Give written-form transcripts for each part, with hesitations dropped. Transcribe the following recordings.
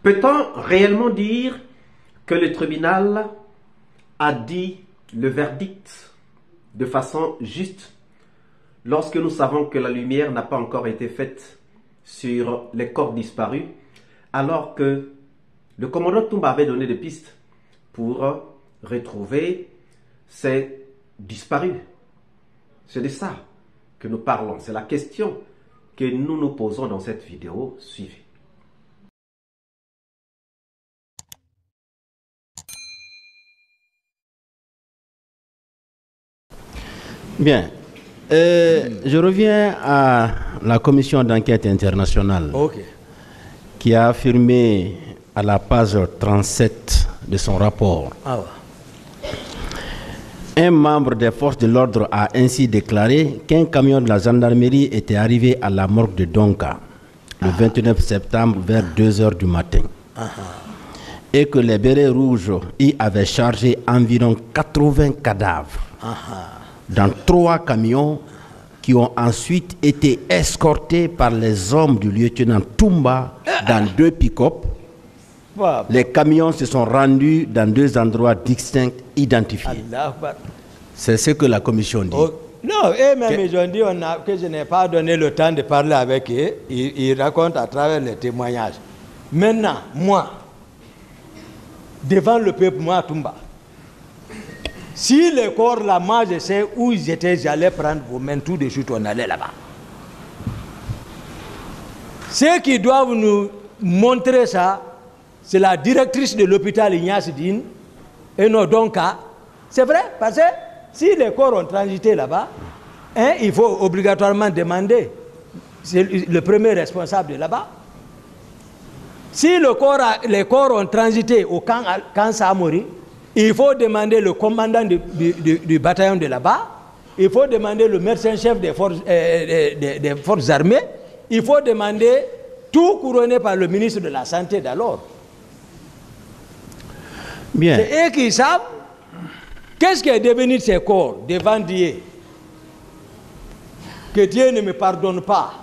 Peut-on réellement dire que le tribunal a dit le verdict de façon juste lorsque nous savons que la lumière n'a pas encore été faite sur les corps disparus, alors que le commandant Toumba avait donné des pistes pour retrouver ces disparus? C'est de ça que nous parlons. C'est la question que nous nous posons dans cette vidéo. Suivez. Bien. Je reviens à la commission d'enquête internationale qui a affirmé à la page 37 de son rapport. Un membre des forces de l'ordre a ainsi déclaré qu'un camion de la gendarmerie était arrivé à la morgue de Donka le 29 septembre vers 2 heures du matin. Et que les bérets rouges y avaient chargé environ 80 cadavres dans 3 camions qui ont ensuite été escortés par les hommes du lieutenant Toumba dans 2 pick-up. Les camions se sont rendus dans 2 endroits distincts identifiés. C'est ce que la commission dit. Non, et même ils ont dit que je n'ai pas donné le temps de parler avec eux. Ils racontent à travers les témoignages. Maintenant, moi, devant le peuple, moi, Toumba, si les corps là, moi je sais où ils étaient, j'allais prendre vos mains tout de suite, on allait là-bas. Ceux qui doivent nous montrer ça, c'est la directrice de l'hôpital Ignace Dine et nos Donka. C'est vrai, parce que si les corps ont transité là-bas, il faut obligatoirement demander. C'est le premier responsable de là-bas. Si les corps ont transité au camp Samori, il faut demander le commandant du bataillon de là-bas, il faut demander le médecin-chef des forces armées, il faut demander tout couronné par le ministre de la Santé d'alors. Bien. C'est eux qui savent qu'est-ce qui est devenu de ces corps devant Dieu. Que Dieu ne me pardonne pas.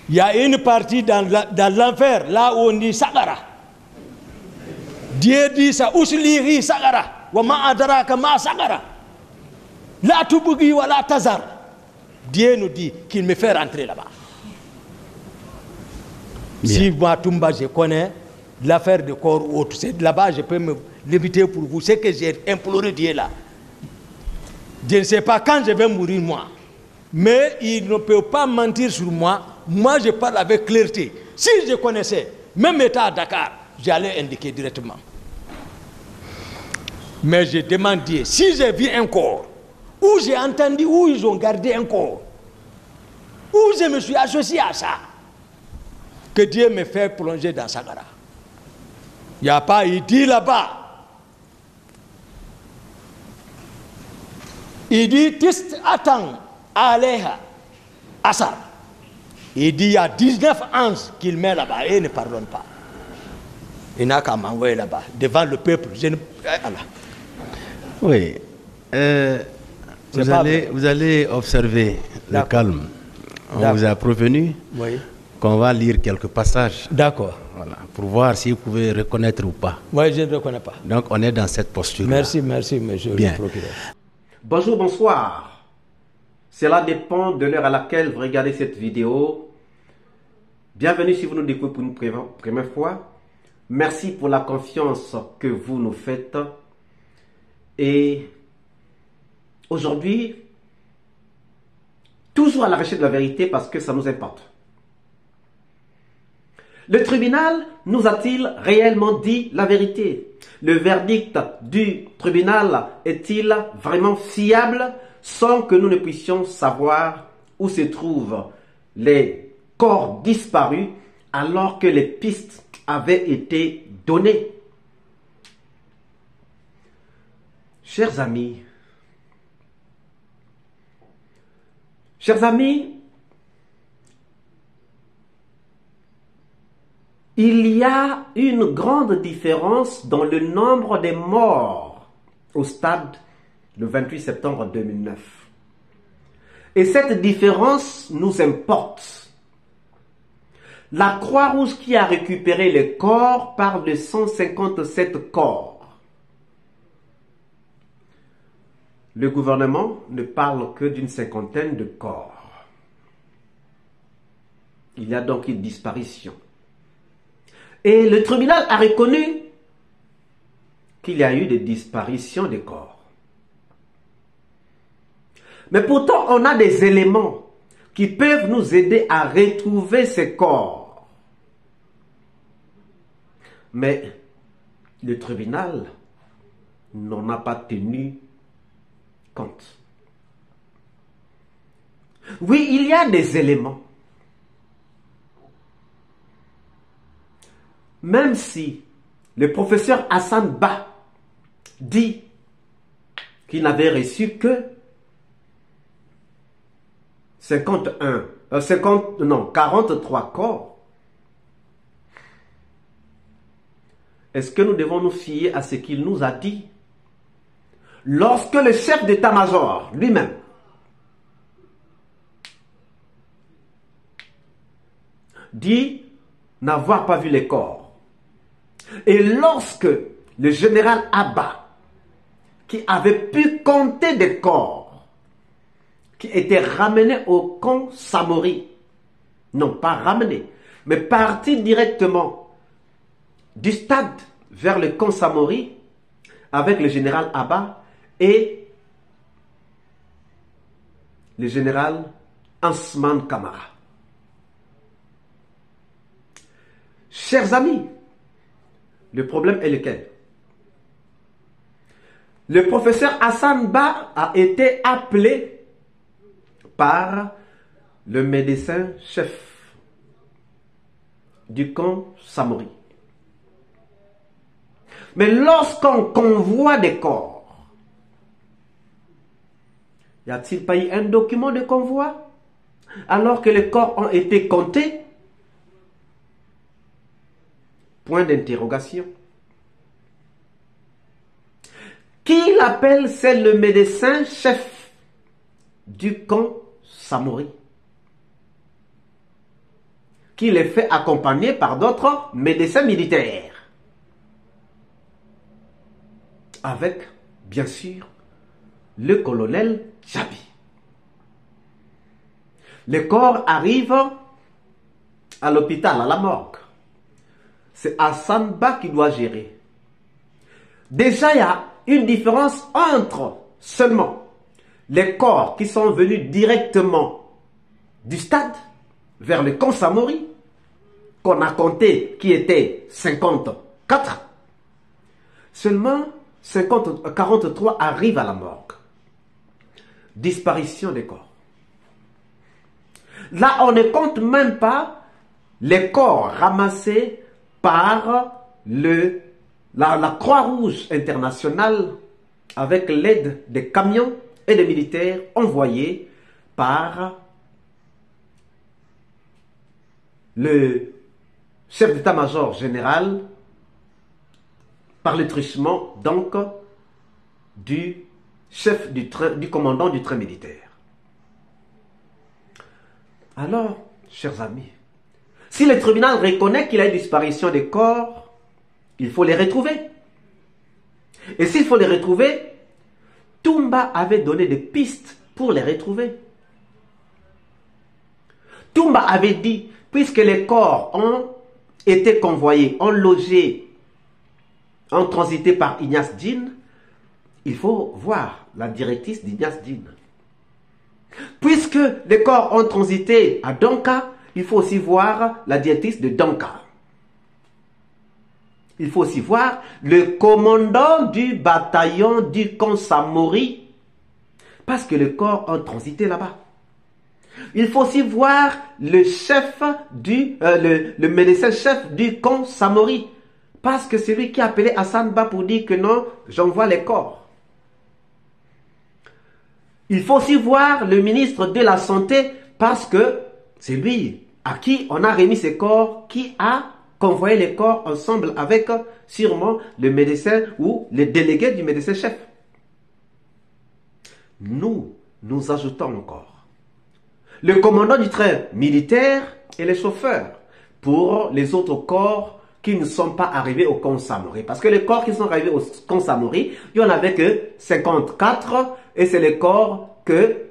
Il y a une partie dans l'enfer, là où on dit Sagara. Dieu dit ça, Uslihi Sagara, wa ma adraka ma Sagara. La tubugi wa la tazar. Dieu nous dit qu'il me fait rentrer là-bas. Si moi, Toumba, je connais l'affaire de corps ou autre, c'est là-bas je peux me limiter pour vous. C'est que j'ai imploré Dieu là. Je ne sais pas quand je vais mourir moi. Mais il ne peut pas mentir sur moi. Moi, je parle avec clarté. Si je connaissais, même état à Dakar, j'allais indiquer directement. Mais je demande Dieu, si j'ai vu un corps, où j'ai entendu, où ils ont gardé un corps, où je me suis associé à ça, que Dieu me fait plonger dans Sagara. Il n'y a pas, il dit là-bas, il dit, Tist attend, Aléha, Assar. Il dit, il y a 19 anges qu'il met là-bas et il ne pardonne pas. Il n'a qu'à m'envoyer là-bas, devant le peuple. Oui. Vous allez observer le calme. On vous a prévenu qu'on va lire quelques passages. D'accord. Voilà, pour voir si vous pouvez reconnaître ou pas. Oui, je ne reconnais pas. Donc, on est dans cette posture. Merci, monsieur le procureur. Bonjour, bonsoir. Cela dépend de l'heure à laquelle vous regardez cette vidéo. Bienvenue si vous nous découvrez pour une première fois. Merci pour la confiance que vous nous faites. Et aujourd'hui, toujours à la recherche de la vérité parce que ça nous importe. Le tribunal nous a-t-il réellement dit la vérité? Le verdict du tribunal est-il vraiment fiable sans que nous ne puissions savoir où se trouvent les corps disparus alors que les pistes avaient été données? Chers amis, il y a une grande différence dans le nombre des morts au stade le 28 septembre 2009. Et cette différence nous importe. La Croix-Rouge qui a récupéré les corps parle de 157 corps. Le gouvernement ne parle que d'une cinquantaine de corps. Il y a donc une disparition. Et le tribunal a reconnu qu'il y a eu des disparitions des corps. Mais pourtant, on a des éléments qui peuvent nous aider à retrouver ces corps. Mais le tribunal n'en a pas tenu compte. Oui, il y a des éléments. Même si le professeur Hassan Ba dit qu'il n'avait reçu que 43 corps, est-ce que nous devons nous fier à ce qu'il nous a dit? Lorsque le chef d'état-major lui-même dit n'avoir pas vu les corps, et lorsque le général Abba, qui avait pu compter des corps qui étaient ramenés au camp Samori, non pas ramenés, mais partis directement du stade vers le camp Samori avec le général Abba et le général Ansman Kamara. Chers amis, le problème est lequel? Le professeur Hassan Ba a été appelé par le médecin-chef du camp Samori. Mais lorsqu'on convoie des corps, y a-t-il pas eu un document de convoi alors que les corps ont été comptés? Point d'interrogation. Qui l'appelle? C'est le médecin-chef du camp Samori, qui les fait accompagner par d'autres médecins militaires. Avec, bien sûr, le colonel Djabi. Les corps arrivent à l'hôpital, à la morgue. C'est Hassan Ba qui doit gérer. Déjà, il y a une différence entre seulement les corps qui sont venus directement du stade vers le camp Samori, qu'on a compté qui était 54. Seulement 43 arrivent à la morgue. Disparition des corps. Là, on ne compte même pas les corps ramassés par la Croix-Rouge internationale avec l'aide des camions et des militaires envoyés par le chef d'état-major général, par le truchement donc du chef du commandant du train militaire. Alors, chers amis, si le tribunal reconnaît qu'il y a une disparition des corps, il faut les retrouver. Et s'il faut les retrouver, Toumba avait donné des pistes pour les retrouver. Toumba avait dit, puisque les corps ont été convoyés, ont logé, ont transité par Ignace Dine, il faut voir la directrice d'Ignace Dine. Puisque les corps ont transité à Donka, il faut aussi voir la directrice de Donka. Il faut aussi voir le commandant du bataillon du camp Samori, parce que les corps ont transité là-bas. Il faut aussi voir le chef le médecin-chef du camp Samori, parce que c'est lui qui a appelé Hassan Ba pour dire que non, j'envoie les corps. Il faut aussi voir le ministre de la Santé, parce que c'est lui à qui on a remis ces corps, qui a convoyé les corps ensemble avec sûrement le médecin ou le délégué du médecin-chef. Nous ajoutons encore le commandant du train militaire et les chauffeurs, pour les autres corps qui ne sont pas arrivés au camp Samori. Parce que les corps qui sont arrivés au camp Samori, il n'y en avait que 54 et c'est les corps que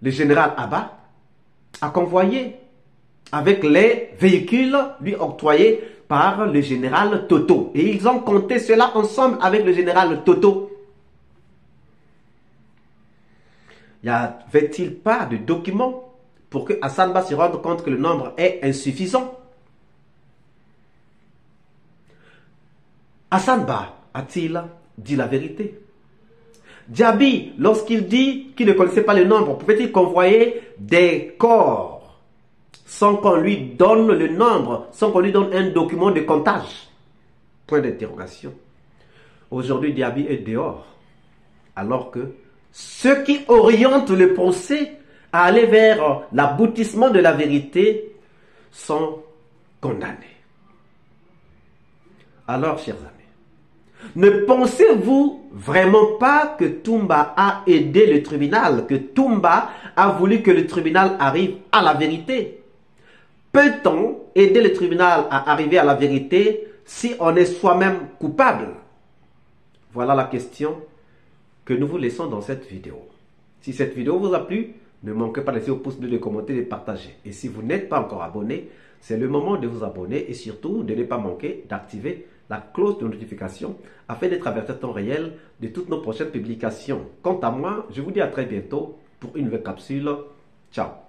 le général Abba a convoyés avec les véhicules lui octroyés par le général Toto. Et ils ont compté cela ensemble avec le général Toto. Y avait-il pas de documents pour que Hassan Ba se rende compte que le nombre est insuffisant? Hassan Ba a-t-il dit la vérité? Diaby, lorsqu'il dit qu'il ne connaissait pas le nombre, pouvait-il convoyer des corps sans qu'on lui donne le nombre, sans qu'on lui donne un document de comptage? Point d'interrogation. Aujourd'hui, Diaby est dehors, alors que ceux qui orientent le procès à aller vers l'aboutissement de la vérité sont condamnés. Alors, chers amis, ne pensez-vous vraiment pas que Toumba a aidé le tribunal, que Toumba a voulu que le tribunal arrive à la vérité? Peut-on aider le tribunal à arriver à la vérité si on est soi-même coupable? Voilà la question que nous vous laissons dans cette vidéo. Si cette vidéo vous a plu, ne manquez pas de laisser au pouce bleu, de commenter et de partager. Et si vous n'êtes pas encore abonné, c'est le moment de vous abonner et surtout de ne pas manquer d'activer la cloche de notification afin d'être averti en temps réel de toutes nos prochaines publications. Quant à moi, je vous dis à très bientôt pour une nouvelle capsule. Ciao.